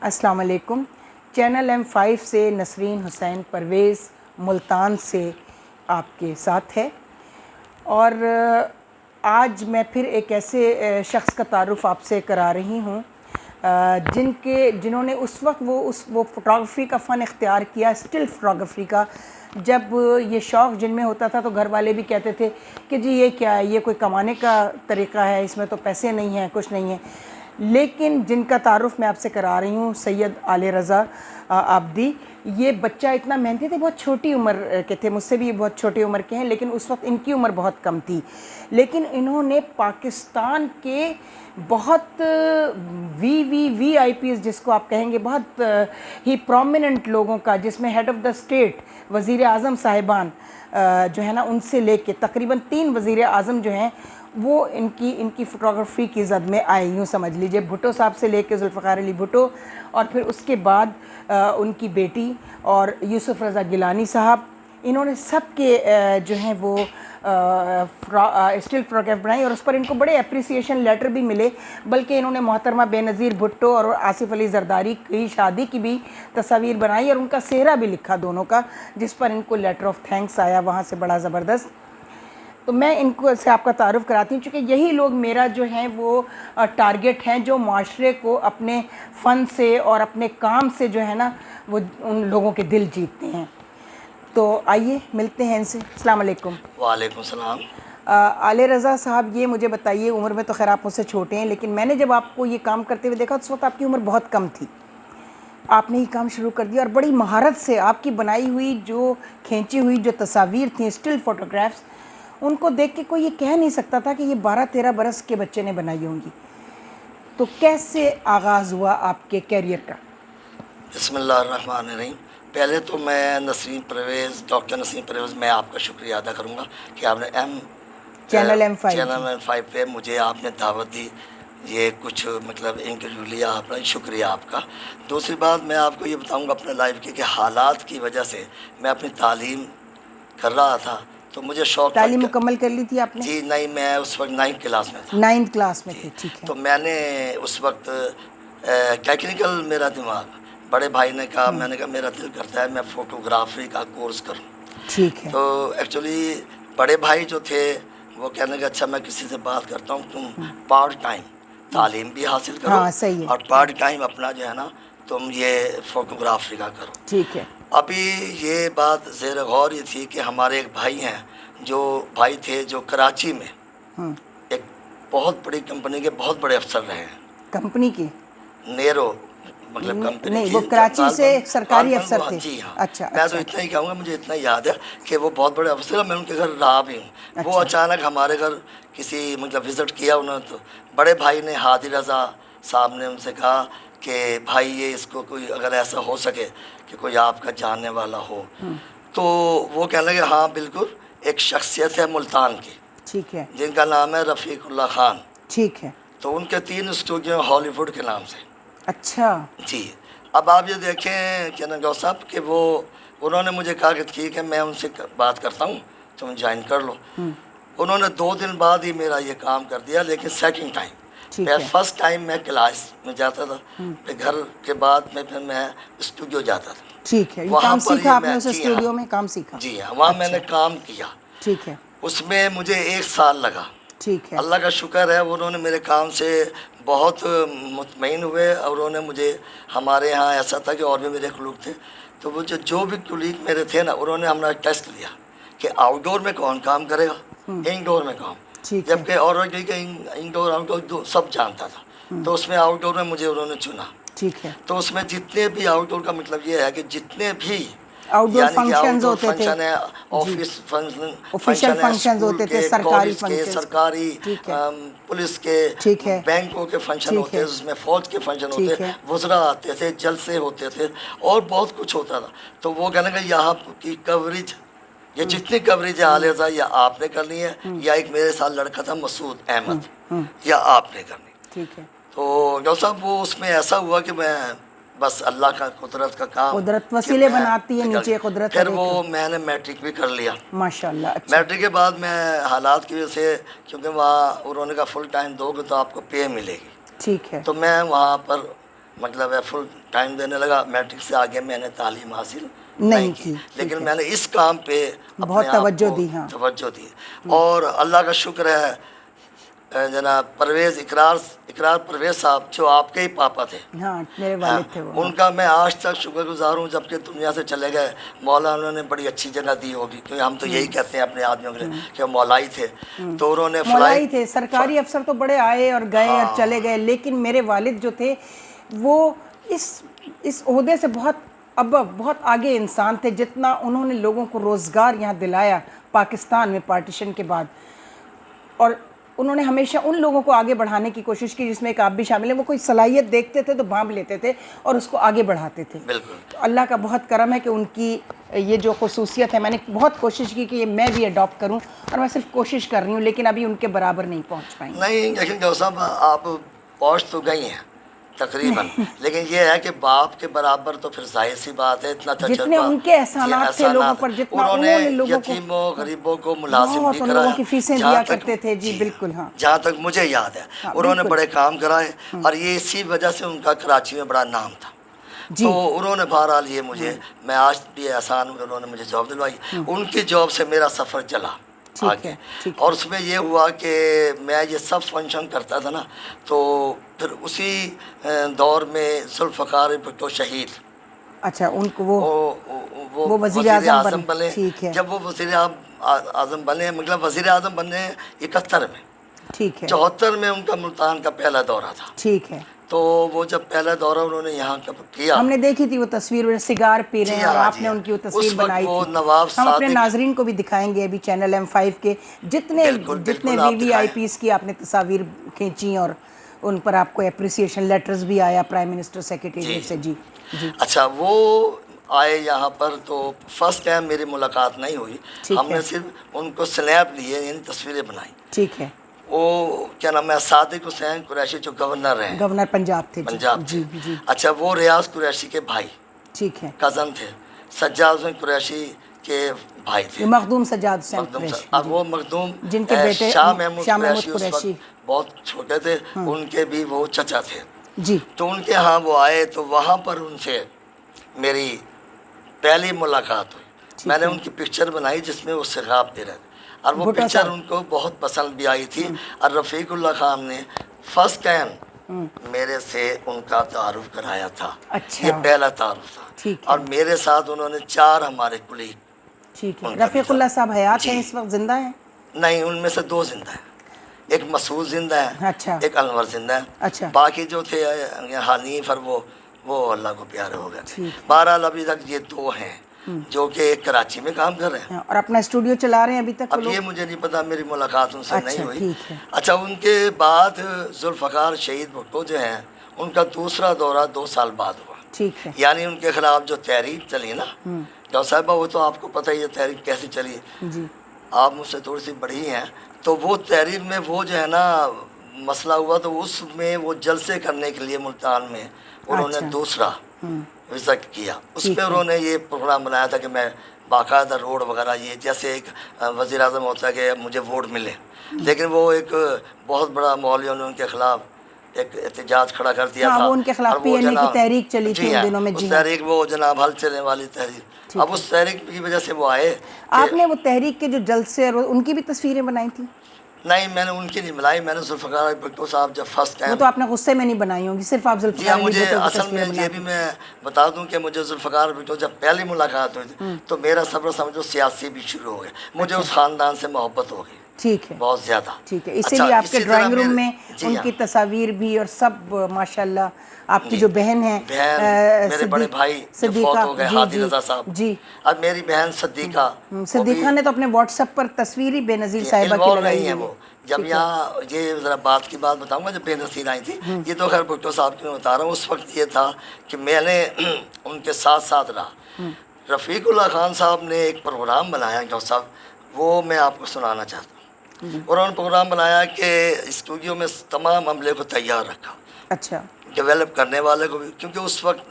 अस्सलाम वालेकुम। Channel M5 से नसरीन हुसैन परवेज़ मुल्तान से आपके साथ है। और आज मैं फिर एक ऐसे शख्स का तारुफ़ आपसे करा रही हूँ जिन्होंने उस वक्त वो फ़ोटोग्राफ़ी का फ़न इख्तियार किया, स्टिल फ़ोटोग्राफ़ी का, जब ये शौक़ जिनमें होता था तो घर वाले भी कहते थे कि जी ये क्या है, ये कोई कमाने का तरीक़ा है, इसमें तो पैसे नहीं हैं, कुछ नहीं है। लेकिन जिनका तारुफ़ मैं आपसे करा रही हूँ, सैयद आले रज़ा आबदी, ये बच्चा इतना मेहनती थे, बहुत छोटी उम्र के थे, मुझसे भी बहुत छोटी उम्र के हैं, लेकिन उस वक्त इनकी उम्र बहुत कम थी। लेकिन इन्होंने पाकिस्तान के बहुत VVIPs जिसको आप कहेंगे, बहुत ही प्रोमिनेंट लोगों का, जिसमें हेड ऑफ़ द स्टेट वज़ीर आज़म साहिबान जो है ना, उनसे लेके तकरीबन 3 वज़ीर आज़म जो हैं वो इनकी फ़ोटोग्राफ़ी की ज़द में आए, यूँ समझ लीजिए। भुट्टो साहब से लेके ज़ुल्फ़िकार अली भुट्टो, और फिर उसके बाद उनकी बेटी और यूसुफ़ रज़ा गिलानी साहब, इन्होंने सब के जो हैं वो स्टिल फ़ोटोग्राफ बनाई और उस पर इनको बड़े एप्रिसिएशन लेटर भी मिले। बल्कि इन्होंने मोहतरमा बेनज़ीर भुट्टो और आसिफ़ अली ज़रदारी की शादी की भी तस्वीर बनाई और उनका सेहरा भी लिखा दोनों का, जिस पर इनको लेटर ऑफ़ थैंक्स आया वहाँ से, बड़ा ज़बरदस्त। तो मैं इनको से आपका तारुफ़ कराती हूँ, चूँकि यही लोग मेरा जो है वो टारगेट हैं, जो माशरे को अपने फ़न से और अपने काम से जो है ना वो उन लोगों के दिल जीतते हैं। तो आइए मिलते हैं इनसे। अस्सलाम वालेकुम। वालेकुम सलाम। आले रज़ा साहब, ये मुझे बताइए, उम्र में तो खैर आप मुझसे छोटे हैं, लेकिन मैंने जब आपको ये काम करते हुए देखा उस वक्त आपकी उम्र बहुत कम थी। आपने ये काम शुरू कर दिया और बड़ी महारत से आपकी बनाई हुई जो खींची हुई जो तस्वीर थी, स्टिल फ़ोटोग्राफ्स, उनको देख के कोई ये कह नहीं सकता था कि ये 12-13 बरस के बच्चे ने बनाई होंगी। तो कैसे आगाज़ हुआ आपके कैरियर का? बिस्मिल्लाहिर्रहमानिर्रहीम। पहले तो मैं डॉक्टर नसीम परवेज़, मैं आपका शुक्रिया अदा करूँगा कि आपने चैनल M5 पे मुझे आपने दावत दी, ये कुछ मतलब इंटरव्यू लिया आपने, शुक्रिया आपका। दूसरी बात मैं आपको ये बताऊँगा अपने लाइफ की कि हालात की वजह से मैं अपनी तालीम कर रहा था, तो मुझे शौक़। तालीम मुकम्मल कर ली थी आपने? जी नहीं, मैं उस वक्त 9th क्लास में था। 9th क्लास में थे, ठीक है। तो मैंने उस वक्त टेक्निकल मेरा दिमाग, बड़े भाई ने कहा, मैंने कहा मेरा दिल करता है मैं फ़ोटोग्राफ़ी का कोर्स करूं। ठीक है। तो एक्चुअली बड़े भाई जो थे वो कहने का अच्छा मैं किसी से बात करता हूं, तुम पार्ट टाइम तालीम भी हासिल करो। हाँ, सही है। और पार्ट टाइम अपना जो है ना तुम ये फ़ोटोग्राफ़ी का करो। ठीक है। अभी ये बात ज़ेर गौर ये थी कि हमारे एक भाई हैं, जो भाई थे जो कराची में एक बहुत बड़ी कंपनी के बहुत बड़े अफसर रहे हैं। कंपनी की? नेरो मतलब कंपनी नहीं, वो कराची से सरकारी अफसर थे। जी हाँ। अच्छा, मैं तो इतना ही कहूँगा, मुझे इतना याद है कि वो बहुत बड़े अफसर हैं, मैं उनके घर रहा भी हूँ। अच्छा। वो अचानक हमारे घर किसी मतलब विज़िट किया उन्होंने, तो बड़े भाई ने हादी रज़ा साहब ने उनसे कहा कि भाई ये इसको कोई अगर ऐसा हो सके कि कोई आपका जानने वाला हो, तो वो कहने लगे हाँ बिल्कुल, एक शख्सियत है मुल्तान की, ठीक है, जिनका नाम है रफ़ीकुल्लाह खान। ठीक है। तो उनके 3 स्टूडियो हॉलीवुड के नाम से। अच्छा जी। अब आप ये देखें कि गौ साहब कि वो उन्होंने मुझे कहा कि ठीक है मैं उनसे बात करता हूँ, तुम ज्वाइन कर लो। उन्होंने 2 दिन बाद ही मेरा ये काम कर दिया, लेकिन सेकंड टाइम। मैं फर्स्ट टाइम मैं क्लास में जाता था, फिर घर के बाद में फिर मैं स्टूडियो जाता था। ठीक है। वहाँ पर सीखा आपने उस स्टूडियो में काम सीखा? जी हाँ, वहाँ मैंने काम किया। ठीक है। उसमें मुझे 1 साल लगा। ठीक है। अल्लाह का शुक्र है, उन्होंने मेरे काम से बहुत मुतमईन हुए और उन्होंने मुझे, हमारे यहाँ ऐसा था कि और भी मेरे लोग थे, तो वो जो भी कुलीग मेरे थे ना, उन्होंने हमारा टेस्ट लिया कि आउटडोर में कौन काम करेगा, इनडोर में कौन, जबकि और इंडोर आउटडोर सब जानता था। तो उसमें आउटडोर में मुझे उन्होंने चुना। ठीक है। तो उसमें जितने भी आउटडोर का मतलब ये है कि जितने भी आउटडोर फंक्शंस होते थे, ऑफिस फंक्शन, ऑफिशियल फंक्शंस होते थे, सरकारी फंक्शन, सरकारी पुलिस के, बैंकों के फंक्शन होते थे, उसमें फौज के फंक्शन होते थे, वज़रा आते थे, जलसे होते थे और बहुत कुछ होता था। तो वो कहने का यहाँ की कवरेज, ये जितनी कवरेज है आले रज़ा, या आपने करनी है या एक मेरे साथ लड़का था मसूद अहमद, या आपने करनी। ठीक है। तो डॉक्टर साहब वो उसमें ऐसा हुआ कि मैं बस अल्लाह का कुदरत का काम, कुदरत वसीले बनाती है, नीचे कुदरत। फिर वो मैंने मैट्रिक भी कर लिया माशाल्लाह। अच्छा। मैट्रिक के बाद मैं हालात की वजह से, क्योंकि वहाँ उन्होंने कहा फुल टाइम दोगे तो आपको पे मिलेगी। ठीक है। तो मैं वहाँ पर मतलब है फुल टाइम देने लगा, मैट्रिक से आगे मैंने तालीम हासिल नहीं की, लेकिन मैंने इस काम पे बहुत अपने आप तवज्जो को दी। हाँ, तवज्जो दी। और अल्लाह का शुक्र है जनाब परवेज़ इकरार परवेज़ साहब जो आपके ही पापा थे, हाँ मेरे वालिद थे वो। उनका मैं आज तक शुक्रगुजार हूँ। जबकि दुनिया से चले गए, मौला उन्होंने बड़ी अच्छी जगह दी होगी, क्योंकि हम तो यही कहते हैं अपने आदमियों के लिए कि वो मौलाई थे। तो उन्होंने मौलाई थे, सरकारी अफसर तो बड़े आए और गए और चले गए, लेकिन मेरे वालिद जो थे वो इस ओहदे से बहुत आगे इंसान थे। जितना उन्होंने लोगों को रोज़गार यहाँ दिलाया पाकिस्तान में पार्टीशन के बाद, और उन्होंने हमेशा उन लोगों को आगे बढ़ाने की कोशिश की जिसमें एक आप भी शामिल हैं। वो कोई सलाहियत देखते थे तो भांप लेते थे और उसको आगे बढ़ाते थे। बिल्कुल। तो अल्लाह का बहुत करम है कि उनकी ये जो खसूसियत है, मैंने बहुत कोशिश की कि ये मैं भी अडॉप्ट करूं, और मैं सिर्फ कोशिश कर रही हूं, लेकिन अभी उनके बराबर नहीं पहुंच पाई। नहीं, लेकिन गौ साहब आप पहुँच तो गई हैं तकरीबन, लेकिन ये है कि बाप के बराबर तो फिर जाहिर सी बात है, इतना जितने उनके एहसानात थे लोगों पर, जितना उन्होंने लोगों को, यतीमों गरीबों को मुलाजिम भी उन कराया, लोगों की फीसें दिया करते थे। जी बिल्कुल। हाँ, जहाँ तक मुझे याद है उन्होंने बड़े काम कराए, और ये इसी वजह से उनका कराची में बड़ा नाम था। तो उन्होंने बहरहाल ये मुझे, मैं आज भी एहसान हूँ कि उन्होंने मुझे जॉब दिलवाई। उनकी जॉब से मेरा सफ़र चला आगे, और उसमें ये हुआ कि मैं ये सब फंक्शन करता था ना, तो फिर उसी दौर में जुल्फ़कार भुट्टो शहीद, अच्छा, उनको वो वज़ीर आज़म बने। ठीक है। जब वो वज़ीर आज़म बने, मतलब वज़ीर आज़म बने 71 में, ठीक है, 74 में उनका मुल्तान का पहला दौरा था। ठीक है। तो वो जब पहला दौरा उन्होंने यहाँ का किया, हमने देखी थी वो तस्वीर, वो सिगार पी रहे हैं और आपने उनकी वो तस्वीर बनाई थी। हम अपने नाजरीन को भी दिखाएंगे अभी चैनल M5 के जितने VVIPs की आपने तस्वीर खींची, और उन पर आपको एप्रिसिएशन लेटर्स भी आया प्राइम मिनिस्टर सेक्रेटेरिएट से। जी जी। अच्छा, वो आए यहाँ पर, तो फर्स्ट टाइम मेरी मुलाकात नहीं हुई, हमने सिर्फ उनको स्नैप लिए, यानी तस्वीरें बनाई। ठीक है। वो क्या नाम है, सादिक हुसैन कुरैशी जो गवर्नर हैं, गवर्नर पंजाब थे। पंजाब जी, जी। अच्छा, वो रियाज कुरैशी के भाई, ठीक है, कज़न थे। सज्जाद हुसैन कुरैशी के भाई थे, मखदूम सज्जाद हुसैन कुरैशी। अब वो मखदूम जिनके बेटे शाह महमूद कुरैशी बहुत छोटे थे, उनके भी वो चचा थे जी। तो उनके यहाँ वो आए, तो वहाँ पर उनसे मेरी पहली मुलाकात हुई। मैंने उनकी पिक्चर बनाई जिसमें वो सिगाब दे रहे थे, और वो पिक्चर उनको बहुत पसंद भी आई थी। और रफ़ीकुल्लाह खान ने फर्स्ट टाइम मेरे से उनका तारुफ कराया था। अच्छा, ये पहला तारुफ था। और मेरे साथ उन्होंने 4 हमारे कुलीग, ठीक है। रफ़ीकुल्लाह साहब हयात हैं इस वक्त, जिंदा हैं? नहीं, उनमें से 2 जिंदा हैं, एक मसूद जिंदा है। अच्छा। एक अनवर जिंदा है। अच्छा। बाकी जो थे हनीफ और वो अल्लाह को प्यारे हो गए। बहरहाल अभी तक ये 2 हैं जो कि एक कराची में काम कर रहे हैं और अपना स्टूडियो चला रहे हैं अभी तक। अब ये मुझे नहीं पता, मेरी मुलाकात उनसे नहीं हुई। अच्छा, उनके बाद जुल्फ़कार शहीद भुट्टो जो हैं, उनका दूसरा दौरा 2 साल बाद हुआ। ठीक है। यानी उनके खिलाफ जो तहरीक चली ना, डॉक्टर साहिबा, वो तो आपको पता ही है तहरीक कैसी चली जी। आप मुझसे थोड़ी सी बड़ी हैं, तो वो तहरीर में वो जो है ना मसला हुआ, तो उसमें वो जलसे करने के लिए मुल्तान में उन्होंने दूसरा विज़िट किया। उस पर उन्होंने ये प्रोग्राम बनाया था कि मैं बाकायदा रोड वगैरह, ये जैसे एक वज़ीर आज़म होता है कि मुझे वोट मिले, लेकिन वो एक बहुत बड़ा मौलवियों ने उनके खिलाफ एक एहतजाज खड़ा कर दिया था। वो उनके खिलाफ PNA की तहरीक चली थी उन दिनों में। उस तहरीक, वो जनाब हल चलने वाली तहरीक, अब उस तहरीक की वजह से वो आए। आपने वो तहरीक के जो जलसे और उनकी भी तस्वीरें बनाई थी? नहीं, मैंने उनकी नहीं बनाई, मैंने जुल्फ़कार भुट्टो साहब जब फर्स्ट टाइम, वो तो आपने गुस्से में नहीं बनाई होंगी, सिर्फ आप जुल्फ़कार भुट्टो मुझे असल में ये भी मैं बता दूं कि मुझे जुल्फ़कार भुट्टो जब पहली मुलाकात हुई थी, तो मेरा सफ़र समझो सियासी भी शुरू हो गया। मुझे उस ख़ानदान से मोहब्बत हो गई। ठीक है, बहुत ज़्यादा। ठीक है, इसीलिए आपके ड्राइंग रूम में उनकी तस्वीर भी और सब माशाल्लाह। आपकी जो बहन है, मेरे बड़े भाई सद्दीक़ा हो गए, हादी रज़ा साहब जी। अब मेरी बहन सद्दीक़ा ने तो अपने व्हाट्सएप पर तस्वीर ही बेनज़ीर साहिबा की लगाई है। वो जब यहाँ, ये ज़रा बात की बात बताऊँगा, जब बेनज़ीर आई थी, ये तो खैर भुट्टो साहब की मैं बता रहा हूँ। उस वक्त ये था कि मैंने उनके साथ साथ रहा। रफ़ीकुल्लाह खान साहब ने एक प्रोग्राम बनाया डॉक्टर साहब, वो मैं आपको सुनाना चाहता हूँ। उन्होंने प्रोग्राम बनाया कि स्टूडियो में तमाम अमले को तैयार रखा। अच्छा। डेवलप करने वाले को भी, क्योंकि उस वक्त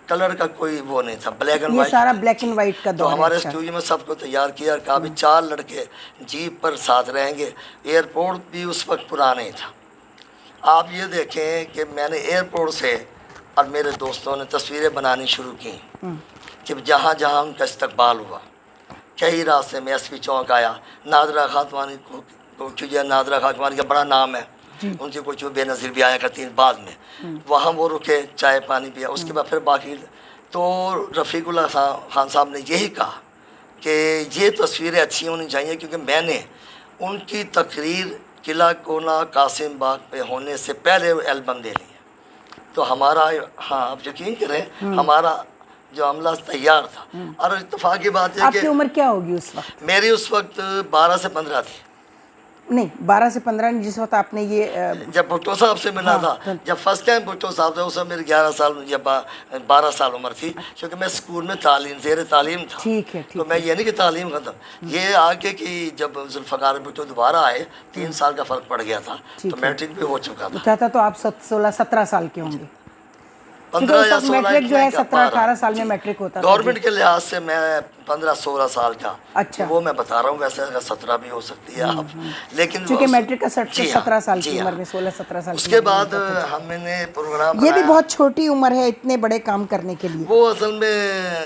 कलर का कोई वो नहीं था, ब्लैक एंड वाइट, सारा ब्लैक एंड वाइट का दौर। तो हमारे स्टूडियो में सबको तैयार किया, कहा भी 4 लड़के जीप पर साथ रहेंगे। एयरपोर्ट भी उस वक्त पुराना ही था। आप ये देखें कि मैंने एयरपोर्ट से اور میرے دوستوں نے تصویریں بنانی شروع کی کہ جہاں جہاں ان کا استقبال ہوا. کئی راستے میں ایس پی چوک آیا, نادرہ خاتوانی کو کیونکہ نادرہ خاتوانی کا بڑا نام ہے, ان کی کچھ بے نظیر بھی آیا کرتی ہیں بعد میں, وہاں وہ رکے, چائے پانی پیا. اس کے بعد پھر باقی تو رفیق اللہ خان صاحب نے یہی کہا کہ یہ تصویریں اچھی ہونی چاہیے, کیونکہ میں نے ان کی تقریر قلعہ کونا قاسم باغ پہ ہونے سے پہلے البم دے لی ہے. تو ہمارا, ہاں آپ یقین کریں, ہمارا جو عملہ تیار تھا. اور اتفاق کی بات ہے آپ کہ کی عمر کیا ہوگی اس وقت؟ میری اس وقت 12 سے 15 تھی. نہیں 12 سے 15 نہیں, جس وقت آپ نے یہ جب بھٹو صاحب سے ملا تھا, جب فرسٹ ٹائم بھٹو صاحب تھا, اس وقت میری 11 سال یا 12 سال عمر تھی, کیونکہ میں اسکول میں زیر تعلیم تھا. ٹھیک ہے, تو میں یہ نہیں کہ تعلیم ختم, یہ آگے کہ جب ذوالفقار بھٹو دوبارہ آئے 3 سال کا فرق پڑ گیا تھا, تو میٹرک بھی ہو چکا تھا. کیا تھا, تو آپ 16-17 سال کے ہوں گے. 15 یا 16 میٹرک جو ہے 17-18 سال میں میٹرک ہوتا تھا. گورنمنٹ کے لحاظ سے میں 15-16 سال کا, اچھا, وہ میں بتا رہا ہوں, ویسے 17 بھی ہو سکتی ہے آپ, لیکن چونکہ میٹرک کا 17 سال کی عمر میں, 16-17 سال. اس کے بعد ہم نے پروگرام یہ بھی بہت چھوٹی عمر ہے اتنے بڑے کام کرنے کے لیے. وہ اصل میں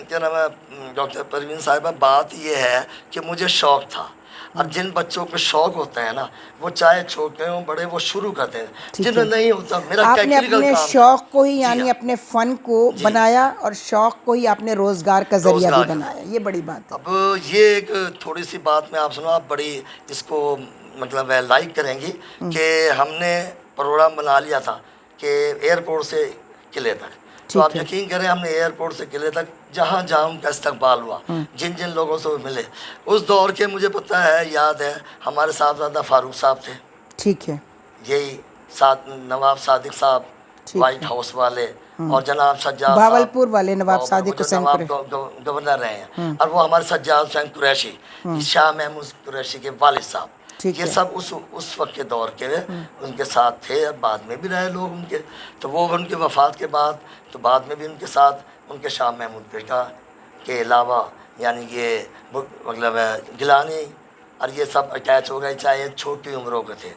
کیا نام ہے ڈاکٹر پروین صاحبہ, بات یہ ہے کہ مجھے شوق تھا, اور جن بچوں کو شوق ہوتا ہے نا, وہ چاہے چھوٹے ہوں بڑے, وہ شروع کرتے ہیں. جنہیں نہیں ہوتا, میرا آپ نے اپنے شوق کو ہی, یعنی اپنے فن کو بنایا, اور شوق کو ہی آپ نے روزگار کا ذریعہ بھی بنایا. یہ بڑی بات ہے. اب یہ ایک تھوڑی سی بات میں آپ سنو, آپ بڑی اس کو مطلب لائک کریں گی کہ ہم نے پروگرام بنا لیا تھا کہ ایئرپورٹ سے قلعے تک. تو آپ یقین کریں, ہم نے ایئرپورٹ سے قلعے تک جہاں جہاں ان کا استقبال ہوا, جن جن لوگوں سے ملے, اس دور کے مجھے پتہ ہے, یاد ہے, ہمارے صاحبزادہ فاروق صاحب تھے. ٹھیک ہے. یہی نواب صادق صاحب وائٹ ہاؤس والے, اور جناب سجاد بھاولپور والے نواب صادق حسین گورنر رہے ہیں, اور وہ ہمارے سجاد حسین قریشی, شاہ محمود قریشی کے والد صاحب, یہ سب اس وقت کے دور کے ان کے ساتھ تھے. اب بعد میں بھی رہے لوگ ان کے, تو وہ ان کے وفات کے بعد, تو بعد میں بھی ان کے ساتھ ان کے شاہ محمود بیٹا کے علاوہ, یعنی یہ مطلب گیلانی اور یہ سب اٹیچ ہو گئے, چاہے چھوٹی عمروں کے تھے,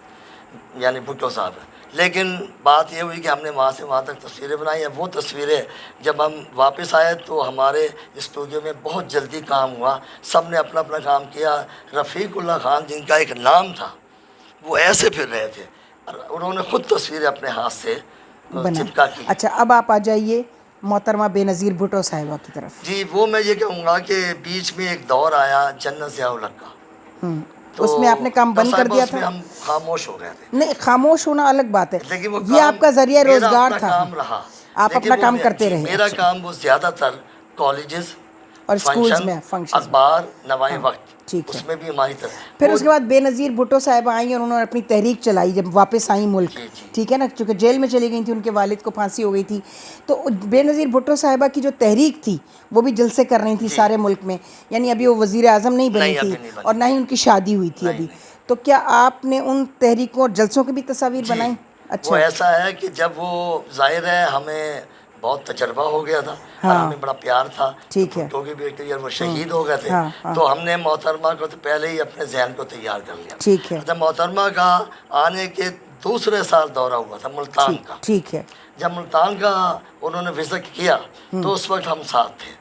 یعنی بھٹو صاحب. لیکن بات یہ ہوئی کہ ہم نے وہاں سے وہاں تک تصویریں بنائی ہیں. وہ تصویریں جب ہم واپس آئے تو ہمارے اسٹوڈیو میں بہت جلدی کام ہوا, سب نے اپنا اپنا کام کیا. رفیق اللہ خان جن کا ایک نام تھا, وہ ایسے پھر رہے تھے, اور انہوں نے خود تصویریں اپنے ہاتھ سے چپکا کی. اچھا, اب آپ آ جائیے محترمہ بے نظیر بھٹو صاحبہ کی طرف. جی, وہ میں یہ کہوں گا کہ بیچ میں ایک دور آیا جنت ضیاء الحق کا, اس میں آپ نے کام بند کر دیا تھا. ہم خاموش ہو گئے تھے. نہیں, خاموش ہونا الگ بات ہے, لیکن یہ آپ کا ذریعہ روزگار تھا, کام رہا, آپ اپنا کام کرتے رہے. میرا کام وہ زیادہ تر کالجز اور اسکولز میں, فنکشن, اخبار, نوائے وقت, ٹھیک ہے. اس میں بھی ہماری طرف. پھر اس کے بعد بے نظیر بھٹو صاحبہ آئیں اور انہوں نے اپنی تحریک چلائی جب واپس آئیں ملک, ٹھیک ہے نا, چونکہ جیل میں چلی گئی تھی, ان کے والد کو پھانسی ہو گئی تھی. تو بے نظیر بھٹو صاحبہ کی جو تحریک تھی وہ بھی جلسے کر رہی تھی سارے ملک میں, یعنی ابھی وہ وزیر اعظم نہیں بنی تھی, اور نہ ہی ان کی شادی ہوئی تھی ابھی. تو کیا آپ نے ان تحریکوں اور جلسوں کی بھی تصاویر بنائیں؟ اچھا, وہ ایسا ہے کہ جب وہ ظاہر ہے ہمیں بہت تجربہ ہو گیا تھا, اور ہمیں بڑا پیار تھا. ٹھیک ہے. بھٹو کی بیٹی, اور وہ شہید ہو گئے تھے, تو ہم نے محترمہ کو تو پہلے ہی اپنے ذہن کو تیار کر لیا. ٹھیک ہے. جب محترمہ کا آنے کے دوسرے سال دورہ ہوا تھا ملتان کا, ٹھیک ہے, جب ملتان کا انہوں نے وزٹ کیا, تو اس وقت ہم ساتھ تھے.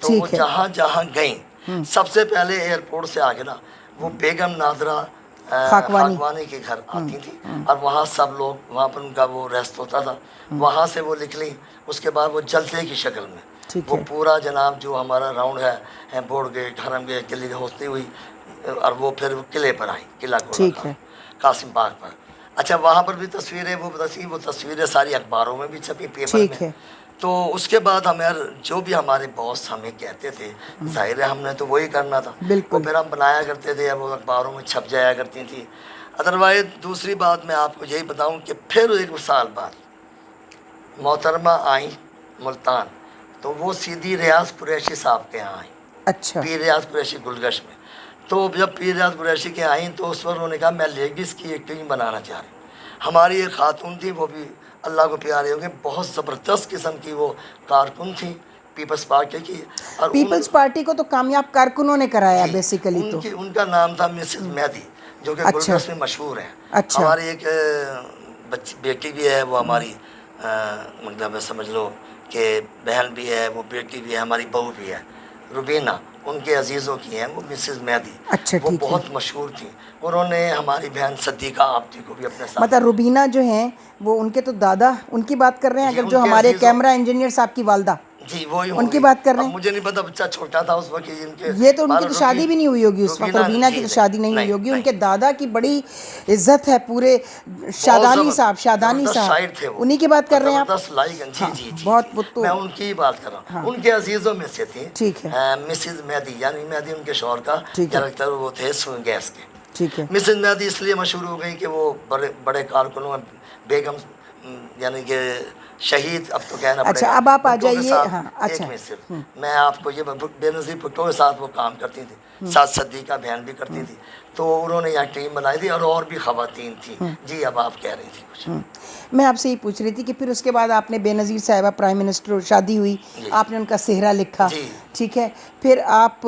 تو وہ جہاں جہاں گئیں, سب سے پہلے ایئرپورٹ سے آگے نا وہ بیگم نادرہ خاکوانی کے گھر آتی تھی, اور وہاں سب لوگ, وہاں پر ان کا وہ ریسٹ ہوتا تھا, وہاں سے وہ نکلی. اس کے بعد وہ جلسے کی شکل میں وہ پورا جناب جو ہمارا راؤنڈ ہے, بورڈ گیٹ, حرم گیٹ, قلعے ہوتی ہوئی, اور وہ پھر قلعے پر آئی, قلعہ کونا قاسم باغ پر. اچھا, وہاں پر بھی تصویریں وہ تصویریں ساری اخباروں میں بھی چھپی, پیپر میں. تو اس کے بعد ہمیں جو بھی ہمارے باس ہمیں کہتے تھے, ظاہر ہے ہم نے تو وہی کرنا تھا, وہ پھر ہم بنایا کرتے تھے, وہ اخباروں میں چھپ جایا کرتی تھی. ادروائز دوسری بات میں آپ کو یہی بتاؤں کہ پھر ایک سال بعد محترمہ آئیں ملتان, تو وہ سیدھی ریاض قریشی صاحب کے یہاں آئیں. اچھا, پیر ریاض قریشی گلگش میں. تو جب پیر ریاض قریشی کے آئیں, تو اس وقت انہوں نے کہا میں لیڈیز کی ایک ٹیم بنانا چاہ رہی ہوں. ہماری ایک خاتون تھی, وہ بھی اللہ کو پیارے ہو گئے, بہت زبردست قسم کی وہ کارکن تھی پیپلز پارٹی کی. اور پیپلز پارٹی کو تو کامیاب کارکنوں نے کرایا بیسیکلی. تو ان کا نام تھا مسز مہدی, جو کہ گلگش میں مشہور ہیں. ہماری ایک بیٹی بھی ہے, وہ ہماری मतलब समझ लो कि बहन भी है, वो बेटी भी है, हमारी बहू भी है, रुबीना, उनके अजीज़ों की हैं, वो मिसेज़ मेहदी। अच्छा, वो ठीक है। बहुत मशहूर थी। उन्होंने हमारी बहन सद्दीक़ा आप्टी को भी अपने साथ, मतलब रुबीना जो हैं वो उनके तो दादा, उनकी बात कर रहे हैं जी, अगर, जो उनके हमारे अजीज़ों- कैमरा इंजीनियर साहब की वालदा, जी वही उनकी होंगी। बात कर रहे अब हैं। मुझे नहीं पता, बच्चा छोटा था उस वक्त इनके। ये तो उनकी बारह तो शादी भी नहीं हुई होगी उस वक्त, रुबीना की जी, तो शादी नहीं हुई नहीं, होगी। नहीं। उनके दादा की बड़ी इज्जत है पूरे शादानी साहब, शादानी जबरदस्त शायर थे साहब, वो, उन्हीं की बात कर रहे हैं आप। जबरदस्त लाइक। जी हाँ, जी जी बहुत जी। वो तो मैं उनकी ही बात कर रहा हूँ। हाँ। उनके अजीज़ों में से थी ठीक है। मिसेज मेहदी, यानी मेहदी उनके शौहर का ठीक है। कैरेक्टर, वो थे स्विंग गैस के। ठीक है। मिसेज मेहदी इसलिए मशहूर हो गई कि वो बड़े बड़े कारकुनों में बेगम, यानी कि शहीद, अब तो कहना अच्छा, पड़ेगा, अब आप आ भुट्टो के जाइए। साथ। हाँ, अच्छा। एक में सिर्फ मैं आपको ये, बेनज़ीर भुट्टो के साथ वो काम करती थी, साथ सद्दीक़ा बहन भी करती थी। तो उन्होंने यहाँ टीम बनाई थी और भी ख़वातीन थी। जी, अब आप कह रही थी कुछ। मैं आपसे ये पूछ रही थी कि फिर उसके बाद आपने बेनज़ीर साहिबा प्राइम मिनिस्टर, शादी हुई, आपने उनका सेहरा लिखा, जी। ठीक है, फिर आप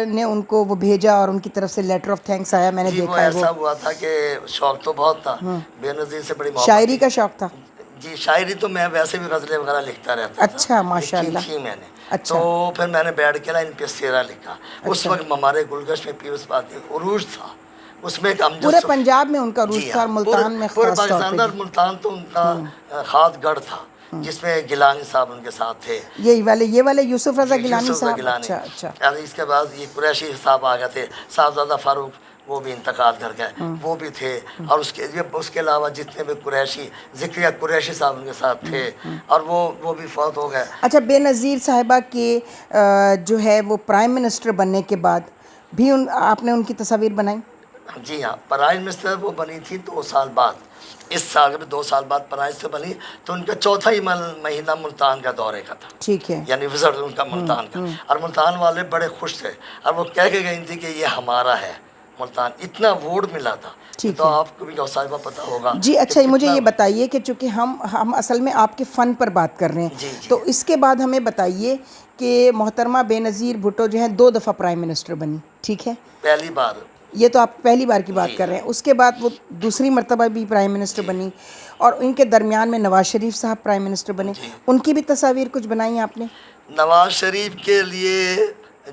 ने उनको वो भेजा और उनकी तरफ से लेटर ऑफ थैंक्स आया, मैंने जी, वो देखा है। ऐसा हुआ था कि शौक़ तो बहुत था, बेनज़ीर से बड़ी मोहब्बत शायरी थी। का शौक़ था। जी, शायरी तो मैं वैसे भी गज़लें वगैरह लिखता रहता था। अच्छा, माशाअल्लाह। लिखी थी मैंने। अच्छा। तो फिर मैंने बैठ के ना इन पे सेहरा लिखा। उस वक्त हमारे गुलगश में पीपल्स पार्टी उरूज था, उसमें एक अमजद पूरे सफ-। पंजाब में उनका जी रूज था हाँ, और मुल्तान में पूरे खास तौर पाकिस्तान पे। और मुल्तान तो उनका खादगढ़ था, जिसमें गिलानी साहब उनके साथ थे। ये वाले यूसुफ रज़ा गिलानी यूसुफ साहब। गिलानी। अच्छा, अच्छा। और इसके बाद ये कुरैशी साहब आ गए थे, साहबजादा फारूक, वो भी इंतकाल कर गए, वो भी थे। और उसके अलावा जितने भी कुरैशी, ज़िक्रिया कुरैशी साहब उनके साथ थे, और वो भी फौत हो गए। अच्छा, बेनज़ीर साहिबा के जो है वो प्राइम मिनिस्टर बनने के बाद भी आपने उनकी तस्वीर बनाई? जी हाँ, प्राइम मिनिस्टर वो बनी थी 2 साल बाद, इस साल में 2 साल बाद प्राइम मिनिस्टर बनी। तो उनका चौथा ही महीना मुल्तान का दौरे का था। ठीक है। यानी विजिट उनका मुल्तान का, और मुल्तान वाले बड़े खुश थे, और वो कह के गई थी कि ये हमारा है मुल्तान। इतना वोट मिला था। ठीक तो है। आपको भी गौसाहिबा पता होगा जी। कि अच्छा, मुझे कितना- ये बताइए कि चूँकि हम असल में आपके फ़न पर बात कर रहे हैं, जी, जी। तो इसके बाद हमें बताइए कि मोहतरमा बेनज़ीर भुट्टो जो हैं 2 दफ़ा प्राइम मिनिस्टर बनी, ठीक है? पहली बार। ये तो आप पहली बार की बात जी। कर रहे हैं। उसके बाद वो दूसरी मर्तबा भी प्राइम मिनिस्टर बनी, और इनके दरमियान में नवाज़ शरीफ साहब प्राइम मिनिस्टर बने। जी। उनकी भी तस्वीर कुछ बनाई आपने? नवाज शरीफ के लिए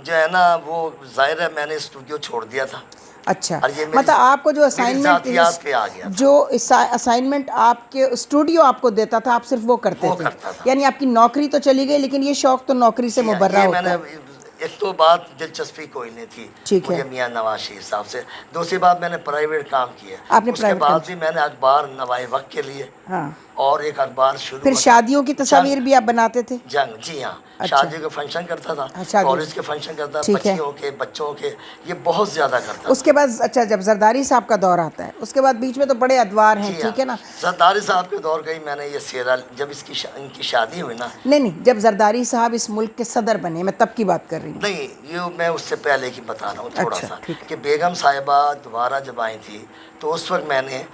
जो है ना, वो ज़ाहिर है मैंने स्टूडियो छोड़ दिया था। अच्छा, और ये मेरी- मतलब आपको जो मेरी असाइनमेंट ज़ातियात पे आ गया था। जो असाइनमेंट आपके स्टूडियो आपको देता था, आप सिर्फ वो करते वो थे? करता था। यानी आपकी नौकरी तो चली गई, लेकिन ये शौक़ तो नौकरी से जी हाँ, मुबर्रा ये होता मैंने है। एक तो बात दिलचस्पी कोई नहीं थी ठीक है। मुझे मियाँ नवाज शरीफ साहब से। दूसरी बात, मैंने प्राइवेट काम किया। आपने उसके प्राइवेट बाद काम भी मैंने अखबार नवाए वक्त के लिए, हाँ। और एक अखबार शुरू फिर हुआ था, शादियों की तस्वीर भी आप बनाते थे? जंग। जी हाँ, अच्छा। शादी के फंक्शन करता था, हाँ, शादी- कॉलेज के फंक्शन करता था, ठीक है। बच्चियों के, बच्चों के, ये बहुत ज़्यादा करता था। उसके बाद अच्छा, जब जरदारी साहब का दौर आता है, उसके बाद बीच में तो बड़े अदवार हैं, जी ठीक है ना? हाँ, जरदारी साहब के दौर का ही मैंने ये सेहरा, जब इनकी शादी हुई ना। नहीं, जब जरदारी साहब इस मुल्क के सदर बने, मैं तब की बात कर रही हूँ। नहीं, ये मैं उससे पहले की बता रहा हूँ थोड़ा अच्छा, सा, ठीक है। कि बेगम साहिबा दोबारा जब आई थी, तो उस वक्त मैंने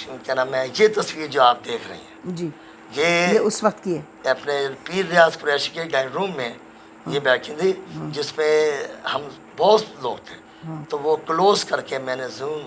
क्या नाम है, ये तस्वीर जो आप देख रही हैं, जी, ये ये उस वक्त की है। अपने पीर रियाज कुरैशी के डाइनिंग रूम में ये बैठी थी, जिसमें हम बहुत लोग थे। तो वो क्लोज करके मैंने जूम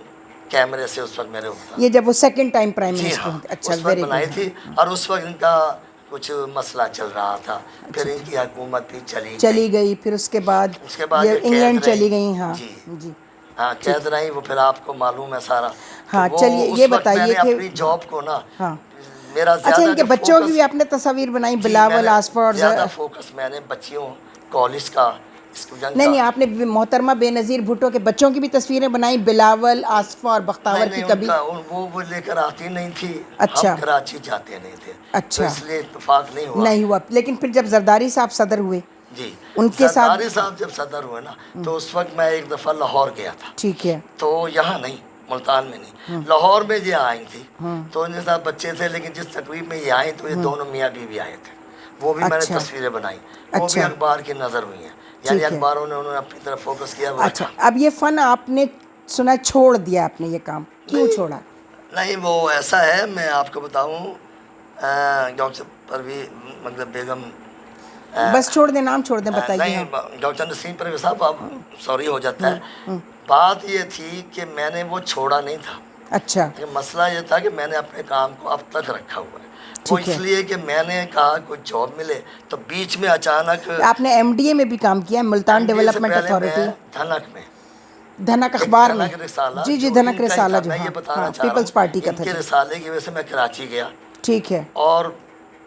कैमरे से उस वक्त मेरे ऊपर, ये जब वो सेकंड टाइम प्राइम जी मिनिस्टर हाँ, होते। अच्छा, उस वक्त वेरी बनाई गुड। थी। और उस वक्त इनका कुछ मसला चल रहा था, फिर इनकी हुकूमत भी चली गई, फिर उसके बाद ये ये इंग्लैंड कैद रही। चली गई। हाँ जी। जी। हाँ, कैद रही, वो फिर आपको मालूम है सारा। हाँ, तो वो चलिए, उस ये वक्त बताइए मैंने कि अपनी जॉब को ना, हाँ। मेरा अच्छा, ज़्यादा इनके जो बच्चों की फोकस- भी आपने तस्वीर बनाई, जी, बिलावल, मैंने आसफा और ज़्यादा फोकस मैंने बच्चियों, कॉलेज का, स्टूडेंट नहीं, का। आपने मोहतरमा बेनज़ीर भुट्टो के बच्चों की भी तस्वीरें बनाई, बिलावल, आसफा और बख्तावर की कभी? वो लेकर आती नहीं थी। अच्छा। हम कराची जाते नहीं थे। अच्छा। तो इसलिए इत्तेफाक नहीं हुआ। नहीं हुआ, लेकिन फिर जब जरदारी साहब सदर हुए, जी, उनके साथ- जरदारी साहब जब सदर हुए ना, तो उस वक्त मैं एक दफ़ा लाहौर गया था। ठीक है। तो यहाँ नहीं, मुल्तान में नहीं, लाहौर में ये आई थी। तो उनके साथ बच्चे थे, लेकिन जिस तकरीब में ये आई, तो ये दोनों मियाँ बीवी आए थे। वो भी मैंने अच्छा। तस्वीरें बनाई, वो भी अच्छा। अखबार की नज़र हुई हैं। यानी ठीक है। अखबारों ने उन्होंने अपनी तरफ फोकस किया। वो अच्छा, अब ये फ़न आपने सुना छोड़ दिया, आपने ये काम क्यों छोड़ा? नहीं, वो ऐसा है, मैं आपको बताऊँ, डॉक्टर परवीन, मतलब बेगम, बस छोड़ दें, नाम छोड़ दें, बताइए। नहीं, डॉक्टर नसीम परवेज साहब, आप सॉरी हो जाता है। बात ये थी कि मैंने वो छोड़ा नहीं था। अच्छा। कि मसला ये था कि मैंने अपने काम को अब तक रखा हुआ है। وہ اس لیے کہ میں نے کہا کوئی جاب ملے، تو بیچ میں اچانک آپ نے MDA میں بھی کام کیا ہے، ملتان ڈیولپمنٹ اتھارٹی، دھنک میں، دھنک اخبار میں، دھنک رسالہ، جی جو دھنک ان کا ہی رسالہ، تھا، جو میں یہ بتانا چاہ رہا پیپلز پارٹی ہوں، کا ان تھا، کے رسالے کی وجہ سے میں کراچی گیا، ٹھیک ہے، اور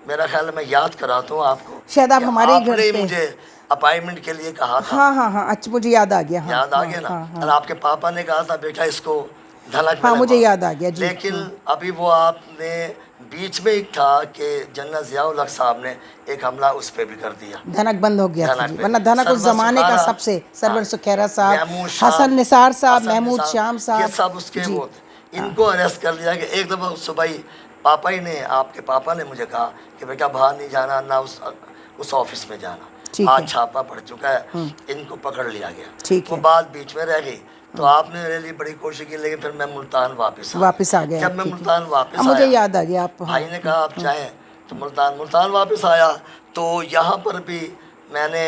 میرا خیال ہے میں یاد کراتا ہوں آپ کو، شاید آپ ہمارے ہی آپ گھر نے پہ، مجھے اپائنٹمنٹ کے لیے کہا تھا، ہاں اچھا مجھے یاد آ گیا، یاد آ گیا نا، اور آپ کے پاپا نے کہا تھا بیٹا اس کو دھنک میں ہاں مجھے لگوا، یاد آ گیا، جی، لیکن ابھی وہ آپ نے بیچ میں ایک تھا کہ جنرل ضیاء الحق صاحب نے ایک حملہ اس پہ بھی کر دیا، دھنک بند ہو گیا تھا دھنک جی، پہ، ورنہ دھنک اس سرور زمانے کا سکھارا، سب سے، سرور سکھیرا صاحب، محمود شاہ، حسن نثار صاحب، حسن محمود نثار، شام یہ صاحب، سب اس کے جی، وہ تھے، ان کو اریسٹ کر لیا کہ ایک دفعہ صبح ہی پاپا ہی نے، آپ کے پاپا نے مجھے کہا کہ بیٹا باہر نہیں جانا، نہ اس آفس میں جانا، ٹھیک آج ہے، چھاپا پڑ چکا ہے، ان کو پکڑ لیا گیا، ٹھیک وہ ہے، بات بیچ میں رہ گئی، تو آپ نے میرے لیے بڑی کوشش کی، لیکن پھر میں ملتان واپس واپس آ گئے جب آپ، میں ٹھیک ہے، ملتان واپس مجھے آیا، یاد آ گیا آپ، بھائی نے کہا آپ چاہیں تو ملتان واپس آیا، تو یہاں پر بھی میں نے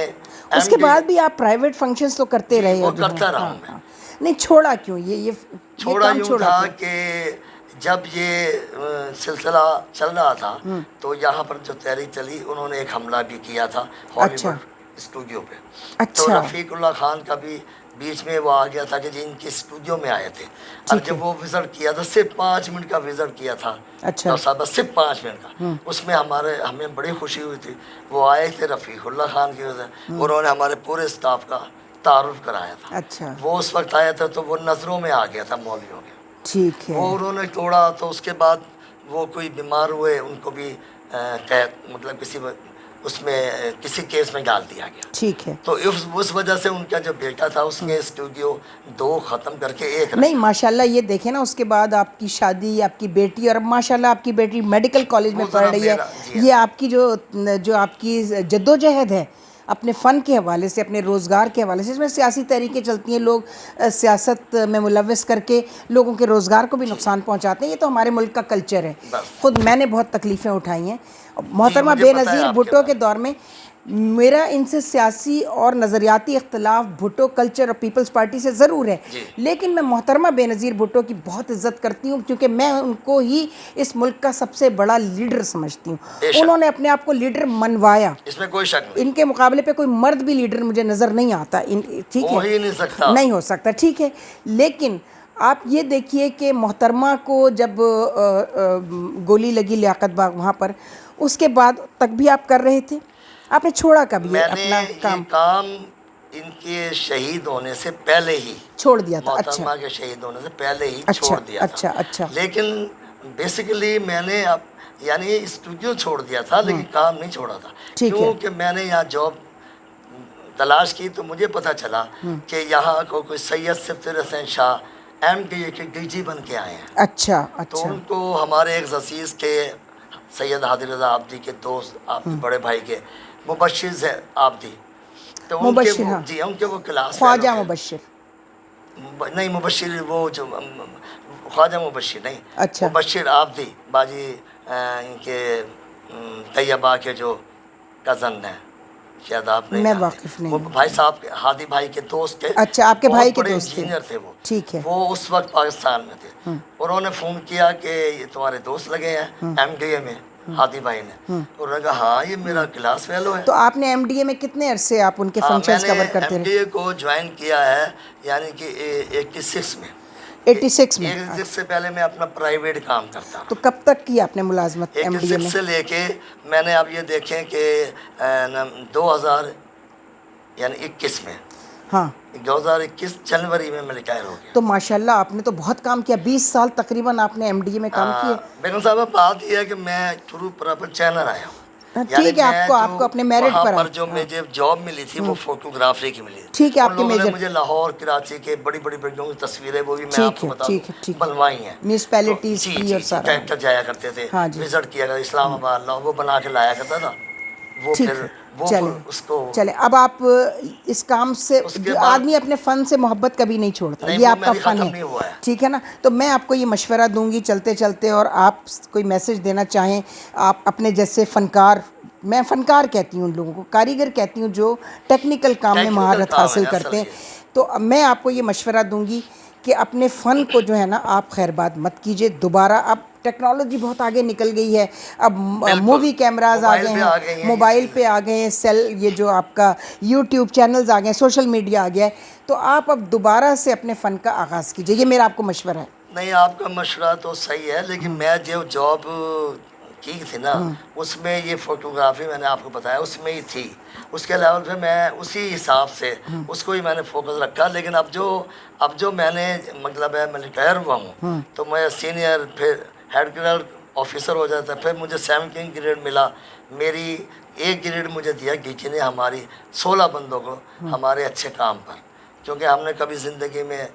اس کے بعد بھی آپ پرائیویٹ فنکشنز تو کرتے جی رہے، وہ اور جو کرتا رہا ہوں میں، نہیں چھوڑا کیوں، یہ چھوڑا کام یوں چھوڑا تھا کیوں؟ کہ جب یہ سلسلہ چل رہا تھا تو یہاں پر جو تحریک چلی، انہوں نے ایک حملہ بھی کیا تھا ہالی اچھا، ووڈ اسٹوڈیو پہ، تو اچھا، رفیق اللہ خان کا بھی بیچ میں وہ آ گیا تھا کہ جن کے اسٹوڈیو میں آئے تھے، اور ٹھیک ہے، جب وہ وزٹ کیا تھا، صرف 5 منٹ کا وزٹ کیا تھا اچھا، ڈاکٹر صاحب، صرف 5 منٹ کا، اس میں ہمیں بڑی خوشی ہوئی تھی، وہ آئے تھے رفیق اللہ خان کی وجہ سے، انہوں نے ہمارے پورے اسٹاف کا تعارف کرایا تھا، اچھا، وہ اس وقت آیا تھا تو وہ نظروں میں آ گیا تھا مولویوں کے، ٹھیک ہے، وہ انہوں نے توڑا، تو اس کے بعد وہ کوئی بیمار ہوئے، ان کو بھی مطلب اس میں کسی کیس میں ڈال دیا گیا، ٹھیک ہے، تو اس وجہ سے ان کا جو بیٹا تھا اس کے اسٹوڈیو 2 ختم کر کے 1 نہیں رکھا، ماشاءاللہ یہ دیکھیں نا، اس کے بعد آپ کی شادی، آپ کی بیٹی، اور اب ماشاءاللہ آپ کی بیٹی میڈیکل کالج میں وہ پڑھ ذرا رہی ہے، میرا جی یہ آپ کی جو آپ کی جدوجہد ہے اپنے فن کے حوالے سے، اپنے روزگار کے حوالے سے، اس میں سیاسی تحریکیں چلتی ہیں، لوگ سیاست میں ملوث کر کے لوگوں کے روزگار کو بھی نقصان پہنچاتے ہیں، یہ تو ہمارے ملک کا کلچر ہے، بس خود میں نے بہت تکلیفیں اٹھائی ہیں، جی محترمہ مجھے بے پتہ ہے نظیر آپ بھٹو کے بارے دور میں میرا ان سے سیاسی اور نظریاتی اختلاف بھٹو کلچر اور پیپلز پارٹی سے ضرور ہے، جی لیکن میں محترمہ بے نظیر بھٹو کی بہت عزت کرتی ہوں، کیونکہ میں ان کو ہی اس ملک کا سب سے بڑا لیڈر سمجھتی ہوں، بے شک، انہوں نے اپنے آپ کو لیڈر منوایا، اس میں کوئی شک نہیں، ان کے مقابلے پہ کوئی مرد بھی لیڈر مجھے نظر نہیں آتا، ٹھیک ہو ہے، ہی نہیں سکتا، نہیں ہو سکتا، ٹھیک ہے، لیکن آپ یہ دیکھیے کہ محترمہ کو جب گولی لگی لیاقت باغ وہاں پر، اس کے بعد تک بھی آپ کر رہے تھے، آپ نے چھوڑا کب یہ میں نے اپنا یہ کام؟ کام ان کے شہید ہونے سے پہلے ہی، چھوڑ دیا تھا، اچھا، محترمہ کے شہید ہونے سے پہلے ہی اچھا، چھوڑ دیا تھا، اچھا، اچھا، لیکن بیسیکلی میں نے یعنی اسٹوڈیو چھوڑ دیا تھا، لیکن کام نہیں چھوڑا تھا، ٹھیک ہے، کیونکہ میں نے یہاں جاب تلاش کی تو مجھے پتہ چلا کہ یہاں کو کوئی سید صفدر حسین شاہ MTA کے DG بن کے آئے ہیں، اچھا، تو اچھا، ان کو ہمارے ایک عزیز کے سید ہادی رضا آبدی کے دوست، آپ کے بڑے بھائی کے مبشر آبدی، تو ان کے مبشر، وہ ہاں، جی ان کے وہ کلاس فیلو خواجہ تھے، مبشر، نہیں مبشر وہ جو خواجہ مبشر نہیں، اچھا، مبشر آبدی باجی ان کے طیبہ کے جو کزن ہیں، شاید آپ نہیں میں جانتے، واقف نہیں وہ ہوں، بھائی صاحب کے ہادی بھائی کے دوست تھے، اچھا، آپ کے بھائی بہت کے بڑے دوست تھے، انجینئر تھے وہ، ٹھیک ہے، وہ اس وقت پاکستان میں تھے، انہوں نے فون کیا کہ یہ تمہارے دوست لگے ہیں MTA میں، ہادی بھائی نے، انہوں نے کہا ہاں یہ میرا کلاس فیلو ہے، تو آپ نے MDA میں کتنے عرصے آپ ان کے ہاں میں فنکشنز نے کور کرتے رہے؟ MTA کو جوائن کیا ہے یعنی کہ 86 میں، 86 میں، 86 سے پہلے میں اپنا پرائیویٹ کام کرتا تو رہا، کب تک کی آپ نے ملازمت MDA 86 میں؟ سے لے کے میں نے اب یہ دیکھیں کہ 2000 یعنی 21 میں، ہاں، 2021 جنوری میں ریٹائر ہو گیا، تو ماشاءاللہ آپ نے تو بہت کام کیا، 20 سال تقریباً آپ نے MDA میں کام کیے، بیگم صاحبہ بات یہ ہے کہ میں تھرو پراپر چینل آیا ہوں، یعنی ٹھیک ہے، میں آپ جو کو اپنے میرٹ وہاں پر پر آئے، جو مجھے جاب ملی تھی وہ فوٹوگرافی کی ملی تھی، ٹھیک ہے، ان آپ کے لوگوں نے میجر، مجھے لاہور کراچی کے بڑی بڑی بڑی تصویریں وہ بھی میں آپ ٹھیک کو ہے، بتا دوں ٹھیک ہے، ٹھیک، بنوائی ہیں، تو میونسپیلٹیز جی کی جی اور جی سارا، ٹریکٹر جایا کرتے تھے، ہاں جی، وزٹ کیا کرتا اسلام آباد وہ بنا کے لایا کرتا تھا، وہ ٹھیک پھر ہے، وہ چلیں، اس کو چلیں، اب آپ اس کام سے، اس کے بعد آدمی اپنے فن سے محبت کبھی نہیں چھوڑتا، نہیں یہ وہ آپ کا میری فن ختم ہے، نہیں ہوا ہے، ٹھیک ہے نا، تو میں آپ کو یہ مشورہ دوں گی چلتے چلتے، اور آپ کوئی میسج دینا چاہیں، آپ اپنے جیسے فنکار، میں فنکار کہتی ہوں ان لوگوں کو، کاریگر کہتی ہوں جو ٹیکنیکل کام میں ٹیکنیکل مہارت کام حاصل ہے کرتے اصل ہیں، یہ، تو میں آپ کو یہ مشورہ دوں گی کہ اپنے فن کو جو ہے نا آپ خیر بات مت کیجیے دوبارہ. اب ٹیکنالوجی بہت آگے نکل گئی ہے, اب مووی کیمراز آ گئے ہیں, موبائل پہ آ گئے ہیں, یہ جو آپ کا یوٹیوب چینلز آ گئے ہیں, سوشل میڈیا آ گیا ہے, تو آپ اب دوبارہ سے اپنے فن کا آغاز کیجیے, یہ میرا آپ کو مشورہ ہے. نہیں, آپ کا مشورہ تو صحیح ہے, لیکن میں جو جاب کی تھی نا اس میں یہ فوٹوگرافی میں نے آپ کو بتایا اس میں ہی تھی, اس کے لیول پہ میں اسی حساب سے اس کو ہی میں نے فوکس رکھا. لیکن اب جو میں نے مطلب ہے میں ریٹائر ہوا ہوں تو میں سینئر پھر ہیڈ گریڈ آفیسر ہو جاتا ہے, پھر مجھے 17 گریڈ ملا. میری 1 گریڈ مجھے دیا گیچی نے ہماری 16 بندوں کو ہمارے اچھے کام پر, کیونکہ ہم نے کبھی زندگی میں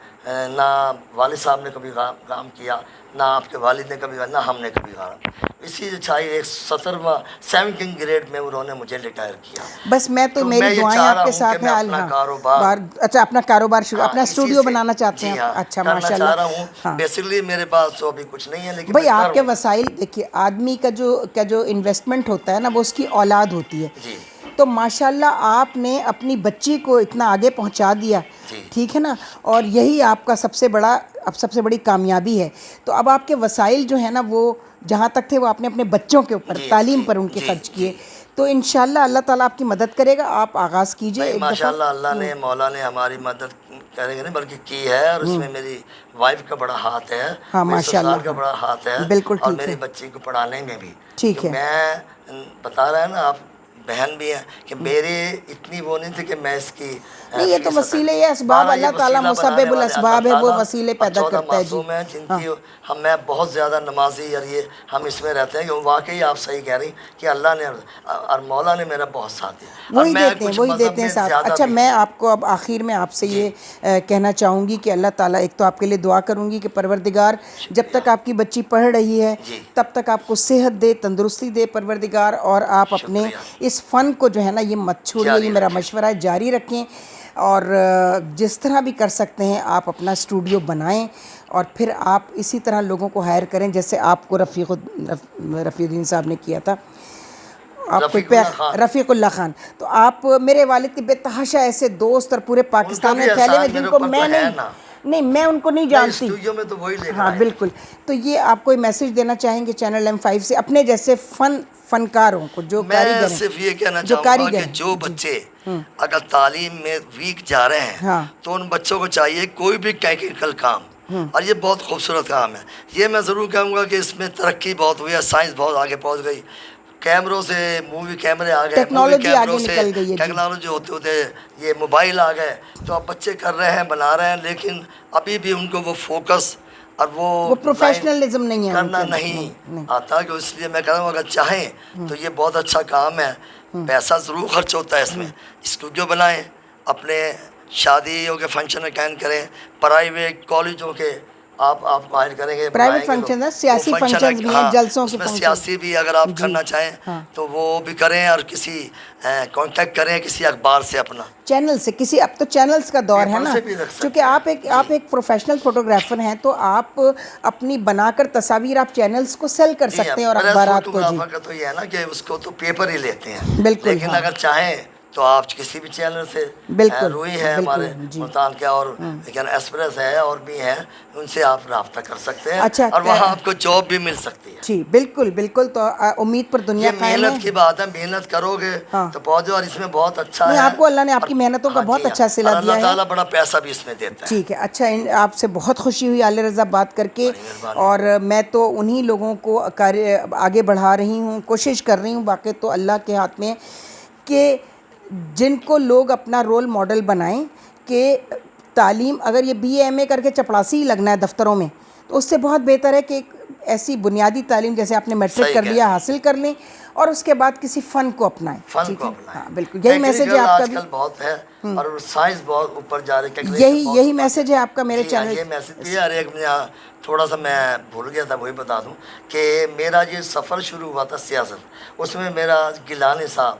نہ والد صاحب نے کبھی کام کیا, نہ آپ کے والد نے کبھی, نہ ہم نے کبھی کام. اسی چاہیے ایک 17 گریڈ میں انہوں نے مجھے ریٹائر کیا. بس میں تو میری دعائیں آپ کے ساتھ ہیں. اپنا کاروبار, اچھا اپنا کاروبار شروع, اپنا اسٹوڈیو بنانا چاہتے ہیں. اچھا ماشاء اللہ, کرنا چاہ رہا ہوں. بیسیکلی میرے پاس تو ابھی کچھ نہیں ہے, لیکن بھائی آپ کے وسائل دیکھیے, آدمی کا جو انویسٹمنٹ ہوتا ہے نا وہ اس کی اولاد ہوتی ہے. جی تو ماشاءاللہ آپ نے اپنی بچی کو اتنا آگے پہنچا دیا, ٹھیک ہے نا, اور یہی آپ کا سب سے بڑی کامیابی ہے. تو اب آپ کے وسائل جو ہیں نا وہ جہاں تک تھے وہ آپ نے اپنے بچوں کے اوپر تعلیم پر ان کے خرچ کیے, تو انشاءاللہ اللہ تعالیٰ آپ کی مدد کرے گا. آپ آغاز کیجئے. ماشاءاللہ اللہ نے مولا نے ہماری مدد کرے گا نہیں بلکہ کی ہے, اور اس میں میری وائف کا بڑا ہاتھ ہے, میری سسرال کا بڑا ہاتھ ہے, اور میری بچی کو پڑھانے میں بھی. ٹھیک ہے, میں بتا رہا ہے نا, آپ بہن بھی ہیں کہ میری اتنی وہ نہیں تھی کہ میں اس کی نہیں, یہ تو وسیلے یہ اسباب, اللہ تعالیٰ مسبب الاسباب ہے, وہ وسیلے پیدا کرتا ہے. معصوم ہیں جن کی میں بہت زیادہ نمازی, اور یہ ہم اس میں رہتے ہیں کہ واقعی آپ صحیح کہہ رہی کہ اللہ نے اور مولا نے میرا بہت ساتھ دیا, وہی دیتے ہیں ساتھ. اچھا, میں آپ کو اب آخر میں آپ سے یہ کہنا چاہوں گی کہ اللہ تعالیٰ, ایک تو آپ کے لیے دعا کروں گی کہ پروردگار جب تک آپ کی بچی پڑھ رہی ہے تب تک آپ کو صحت دے, تندرستی دے پروردگار, اور آپ اپنے اس فن کو جو ہے نا یہ مت چھوڑیے, یہ میرا مشورہ ہے, جاری رکھیں. اور جس طرح بھی کر سکتے ہیں آپ اپنا اسٹوڈیو بنائیں, اور پھر آپ اسی طرح لوگوں کو ہائر کریں جیسے آپ کو رفیع الدین صاحب نے کیا تھا, آپ کو رفیق اللہ خان. تو آپ میرے والد کے بے تحاشا ایسے دوست اور پورے پاکستان میں پھیلے ہوئے جن کو میں نہیں میں ان کو نہیں جانتی. ہاں بالکل. تو یہ آپ کو میسج دینا چاہیں گے چینل M5 سے اپنے جیسے فنکاروں کو, جو میں صرف یہ کہنا چاہوں گا کہ جو بچے اگر تعلیم میں ویک جا رہے ہیں تو ان بچوں کو چاہیے کوئی بھی ٹیکنیکل کام, اور یہ بہت خوبصورت کام ہے, یہ میں ضرور کہوں گا کہ اس میں ترقی بہت ہوئی ہے, سائنس بہت آگے پہنچ گئی, کیمروں سے مووی کیمرے آ گئے, مووی کیمروں سے ٹیکنالوجی ہوتے ہوتے یہ موبائل آ گئے, تو اب بچے کر رہے ہیں, بنا رہے ہیں, لیکن ابھی بھی ان کو وہ فوکس اور وہ پروفیشنلزم نہیں ہے, کرنا نہیں آتا. کہ اس لیے میں کہہ رہا ہوں اگر چاہیں تو یہ بہت اچھا کام ہے, پیسہ ضرور خرچ ہوتا ہے اس میں. اسٹوڈیو بنائیں, اپنے شادیوں کے فنکشن اٹینڈ کریں, پرائیویٹ کالجوں کے آپ کو ہائر کریں گے, پرائیویٹ فنکشن, سیاسی فنکشن بھی ہیں, جلسوں کے فنکشن, سیاسی بھی اگر آپ کرنا چاہیں تو وہ بھی کریں, اور کسی کانٹیکٹ کریں کسی اخبار سے, اپنا چینل سے کسی, اب تو چینلز کا دور ہے نا, کیونکہ آپ ایک پروفیشنل فوٹوگرافر ہیں, تو آپ اپنی بنا کر تصاویر آپ چینلز کو سیل کر سکتے ہیں اور اخبارات کو. فوٹوگرافر کا تو یہ ہے نا کہ اس کو تو پیپر ہی لیتے ہیں, لیکن اگر چاہیں تو آپ کسی بھی چینل سے, روئی ہے ہمارے ملتان کے, اور لیکن ایکسپریس ہے اور بھی ہیں, ان سے آپ رابطہ کر سکتے ہیں, اور وہاں آپ کو جاب بھی مل سکتی ہے. جی بالکل بالکل. تو امید پر دنیا قائم ہے. محنت کی بات ہے, محنت کرو گے تو پہنچ جاؤ, اور اس میں بہت اچھا ہے, آپ کو اللہ نے آپ کی محنتوں کا بہت اچھا صلہ دیا ہے, اللہ تعالیٰ بڑا پیسہ بھی اس میں دیتا ہے. ٹھیک ہے. اچھا, آپ سے بہت خوشی ہوئی عالیہ رضا بات کر کے, اور میں تو انہی لوگوں کو آگے بڑھا رہی ہوں, کوشش کر رہی ہوں, باقی تو اللہ کے ہاتھ میں, کہ جن کو لوگ اپنا رول ماڈل بنائیں کہ تعلیم, اگر یہ BA MA کر کے چپڑاسی ہی لگنا ہے دفتروں میں, تو اس سے بہت بہتر ہے کہ ایک ایسی بنیادی تعلیم جیسے آپ نے میٹرک کر لیا حاصل کر لیں, اور اس کے بعد کسی فن کو اپنائیں. فن کو اپنائیں. ہاں بالکل, یہی میسج ہے آپ کا بھی. آج کل بہت ہے, اور سائنس بہت اوپر جا رہی ہے, یہی میسج ہے آپ کا میرے چینل. یہ میسج بھی ہے. اور ایک تھوڑا سا میں بھول گیا تھا, وہی بتا دوں کہ میرا یہ سفر شروع ہوا تھا سیاست, اس میں میرا گیلانی صاحب,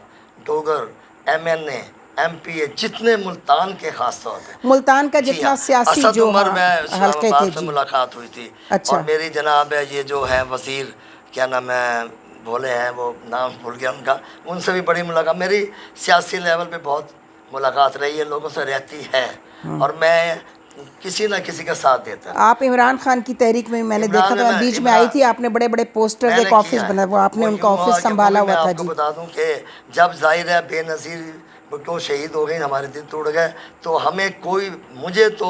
ڈوگر, MNA, MP جتنے ملتان کے خاص طور پہ, ملتان کا جتنا سیاسی جو حلقے تھے, ملاقات ہوئی تھی. اور میری جناب ہے یہ جو ہے وزیر, کیا نام ہے بولے ہیں, وہ نام بھول گیا ان کا, ان سے بھی بڑی ملاقات, میری سیاسی لیول پہ بہت ملاقات رہی ہے, لوگوں سے رہتی ہے. اور میں किसी ना किसी का साथ देता है। आप इमरान खान की तहरीक में मैंने देखा था, बीच में आई थी, आपने बड़े बड़े पोस्टर्स, एक ऑफिस बना, वो आपने उनका ऑफिस संभाला हुआ था। मैं आपको बता दूं कि जब जाहिर है बेनज़ीर भुट्टो शहीद हो गई, हमारे दिल टूट गए, तो हमें कोई, मुझे तो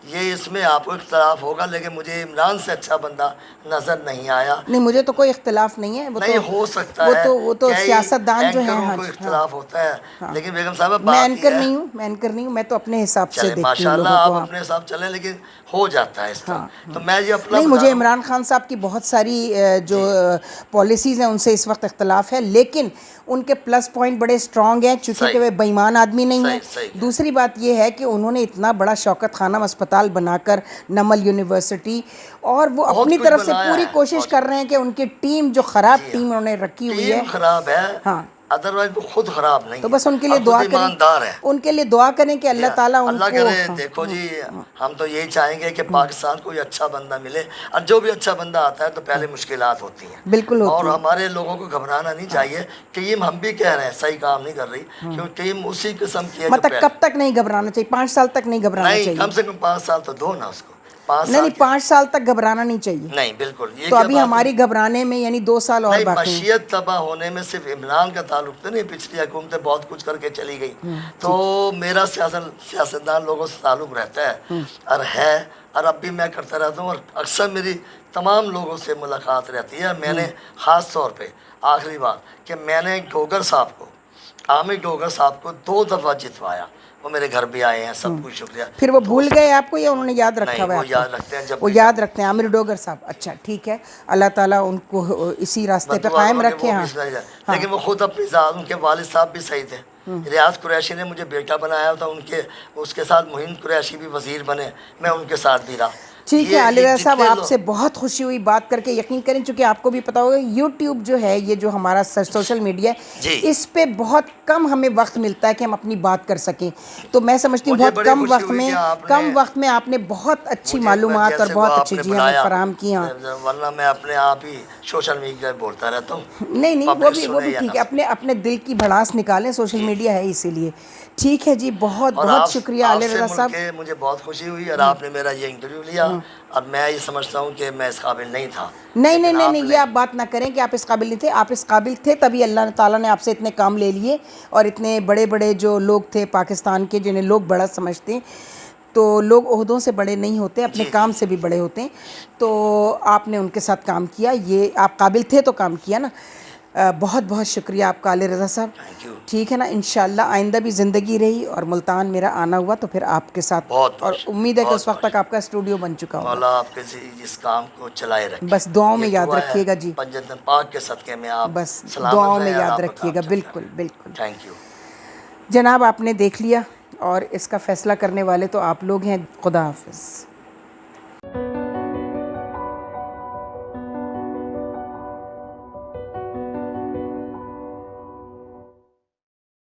ये इसमें आपको इख्तलाफ होगा, लेकिन मुझे इमरान से अच्छा बंदा नज़र नहीं आया। नहीं, मुझे तो कोई इख्तलाफ नहीं है, वो नहीं, तो हो सकता है, वो तो सियासतदान जो है, कोई इख्तलाफ होता है, लेकिन बेगम साहब मैं एंकर नहीं हूँ, मैं एंकर नहीं हूँ, मैं तो अपने हिसाब से देखती हूँ माशाल्लाह लोगों को। आप अपने हिसाब चलें, लेकिन हो जाता है इस तरह। तो मैं ये अपना नहीं, मुझे इमरान खान साहब की बहुत सारी जो पॉलिसीज़ हैं उनसे इस वक्त इख्तलाफ है, लेकिन उनके प्लस पॉइंट बड़े स्ट्रॉन्ग हैं, चूँकि कि वे बेईमान आदमी नहीं है। दूसरी बात ये है कि उन्होंने इतना बड़ा शौकत खानम अस्पताल बनाकर, नमल यूनिवर्सिटी, और वो अपनी तरफ से पूरी कोशिश कर रहे हैं कि उनकी टीम, जो ख़राब टीम उन्होंने रखी हुई है, ख़राब है, हाँ, अदरवाइज वो खुद खराब नहीं, तो बस उनके लिए दुआ करें, उनके लिए दुआ करें कि अल्लाह ताला उनको, अल्लाह करे। देखो जी, हम तो यही चाहेंगे कि पाकिस्तान को अच्छा बंदा मिले, और जो भी अच्छा बंदा आता है तो पहले मुश्किलात होती हैं, बिल्कुल होती और है। हमारे लोगों को घबराना नहीं चाहिए। टीम, हम भी कह रहे हैं, सही काम नहीं कर रही, क्योंकि टीम उसी किस्म की है। मतलब कब तक नहीं घबराना चाहिए? 5 साल तक नहीं घबराना चाहिए? कम से कम 5 साल तो दो ना उसको। नहीं, 5 साल तक घबराना नहीं चाहिए। नहीं, बिल्कुल। ये तो अभी हमारी घबराने में यानी 2 साल और बाकी हैं। मशीयत तबाह होने में सिर्फ इमरान का ताल्लुक तो नहीं, पिछली हुकूमतें बहुत कुछ करके चली गई, तो मेरा सियासतदान लोगों से ताल्लुक रहता है और अब भी मैं करता रहता हूँ, और अक्सर मेरी तमाम लोगों से मुलाकात रहती है। मैंने ख़ास तौर पे आखिरी बात कि मैंने डोगर साहब को, आमिर डोगर साहब को 2 दफ़ा जितवाया, वो मेरे घर भी आए हैं, सब कुछ शुक्रिया। फिर वो भूल गए आपको या उन्होंने याद रखा हुआ है? वो याद रखते हैं, जब वो याद रखते हैं, आमिर डोगर साहब। अच्छा, ठीक है, अल्लाह ताला उनको इसी रास्ते पे कायम रखे। हाँ, लेकिन वो खुद अपनी ज़ात, उनके वालिद साहब भी सही थे, रियाज कुरैशी ने मुझे बेटा बनाया था, उसके साथ मुहिंद कुरैशी भी वज़ीर बने, मैं उनके साथ भी रहा। ठीक है अली रज़ा साहब, आपसे बहुत खुशी हुई बात करके। यकीन करें, चूँकि आपको भी पता होगा यूट्यूब जो है, ये जो हमारा सोशल मीडिया है, इस पे बहुत कम हमें वक्त मिलता है कि हम अपनी बात कर सकें। तो मैं समझती हूँ बहुत कम वक्त में आपने बहुत अच्छी मालूमात और बहुत अच्छी चीज़ें हमें फराहम की। हाँ, वरना मैं अपने आप ही सोशल मीडिया बोलता रहता हूँ। नहीं, वो भी ठीक है, अपने दिल की भड़ास निकालें, सोशल मीडिया है इसीलिए। ठीक है जी, बहुत बहुत शुक्रिया अली रज़ा साहब, मुझे बहुत खुशी हुई, और आपने मेरा ये इंटरव्यू लिया, और मैं ये समझता हूँ कि मैं इस काबिल नहीं था। नहीं, ये आप बात ना करें कि आप इस काबिल नहीं थे, आप इस काबिल थे, तभी अल्लाह ताला ने आपसे इतने काम ले लिए, और इतने बड़े बड़े जो लोग थे पाकिस्तान के, जिन्हें लोग बड़ा समझते हैं, तो लोग ओहदों से बड़े नहीं होते, अपने काम से भी बड़े होते हैं। तो आपने उनके साथ काम किया, ये आप काबिल थे तो काम किया ना। बहुत बहुत शुक्रिया आपका अली रज़ा साहब। ठीक है ना, इंशाल्लाह आइंदा भी ज़िंदगी रही और मुल्तान मेरा आना हुआ तो फिर आपके साथ, और उम्मीद है कि उस वक्त तक आपका स्टूडियो बन चुका होगा। मौला आपके इस काम को चलाए रखे, बस दुआओं में याद रखिएगा जी, पंजतन पाक के सदक़े में आप बस दुआओं में याद रखिएगा। बिल्कुल बिल्कुल, थैंक यू जनाब, आपने देख लिया, और इसका फ़ैसला करने वाले तो आप लोग हैं। खुदा हाफ़िज़।